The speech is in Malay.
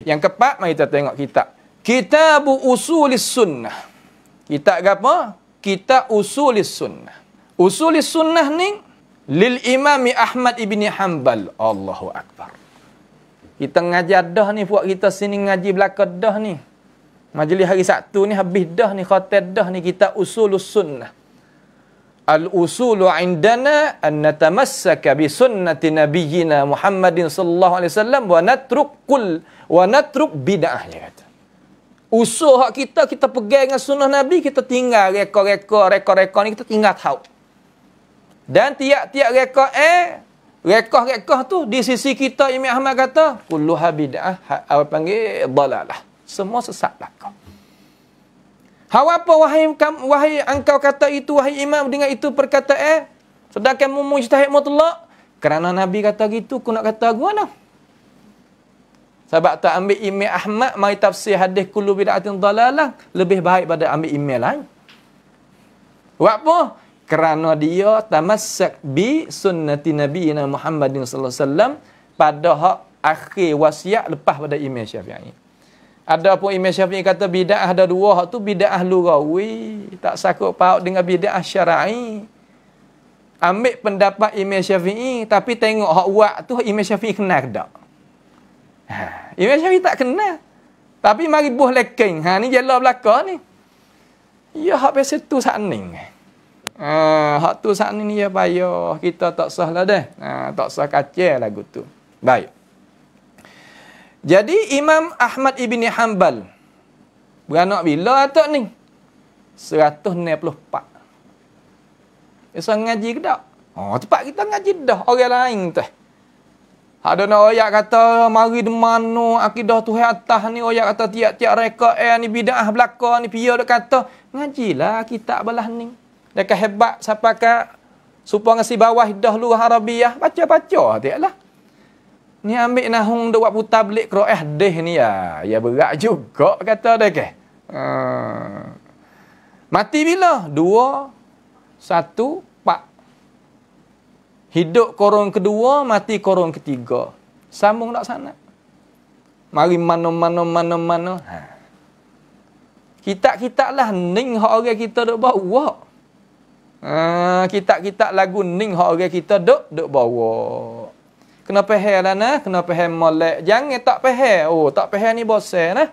Yang keempat, mari kita tengok kitab. Kitab Usulis Sunnah. Kitab apa? Kitab Usulis Sunnah. Usulis Sunnah ni lil Imam Ahmad ibni Hanbal. Allahu Akbar. Kita ngaji dah ni, buat kita sini ngaji belakang dah ni. Majlis hari Sabtu ni habis dah ni, khatam dah ni kitab Usulus Sunnah. Al-usulu indana an natamassaka bi sunnati nabiyyina Muhammadin sallallahu alaihi wasallam wa natruk bid'ah, dia kata. Usul hak kita pegang dengan sunnah Nabi, kita tinggal rekor ni kita tinggal tahu. Dan tiap-tiap rekor tu di sisi kita Imam Ahmad kata kulluha bid'ah, apa panggil dalalah. Semua sesat belaka. Hawa apa wahai engkau kata itu, wahai imam, dengan itu perkataan sedangkan mu mujtahid mutlak? Kerana Nabi kata gitu, aku nak kata gimana? Sebab tak ambil Imam Ahmad mari tafsir hadis kullu bid'atin dalalah lebih baik pada ambil imam lain. Buat apa? Kerana dia tamassak bi sunnati nabiyina Muhammadin sallallahu alaihi wasallam pada hak akhir wasiat lepas pada Imam Syafi'i. Ada pun Imam Syafi'i kata bid'ah ada dua, hak tu bid'ah lughawi, tak sakut paut dengan bid'ah syar'i. Ambil pendapat Imam Syafi'i tapi tengok hak buat tu Imam Syafi'i kenal ke tak? Imam Syafi'i tak kenal. Tapi mari buh lekeng. Ni jela belaka ni. Ya hak pasal tu sakning. Hak tu sakning ni ya payah. Kita tak sah lah dah. Tak sah kacau lagu tu. Baik. Jadi Imam Ahmad ibni Hanbal beranak bila atuk ni? 194. Biasa ngaji ke tak? Tempat kita ngaji dah. Orang lain tu. Ada nak ayat kata mari di mana akidah Tuhan atas ni, ayat kata tiap-tiap reka ni bid'ah belaka ni, pia dak kata ngajilah kitab belah ni. Dekat hebat siapa ka supaya ngasi bawah dah luah Arabiah, baca-baca tiaklah. Ni ambil nahung dok buat putar belik Qiraah deh ni ya. Ya berat juga kata dah ke. Mati bila? 2 1 4. Hidup korong kedua, mati korong ketiga. Sambung tak sana. Mari mana. Kitab-kitab lah ning hak orang kita dok bawa. Kitab-kitab lagu ning hak orang kita dok bawa. Kena faham lah nah, kena faham molek. Jangan tak faham. Tak faham ni bosan nah.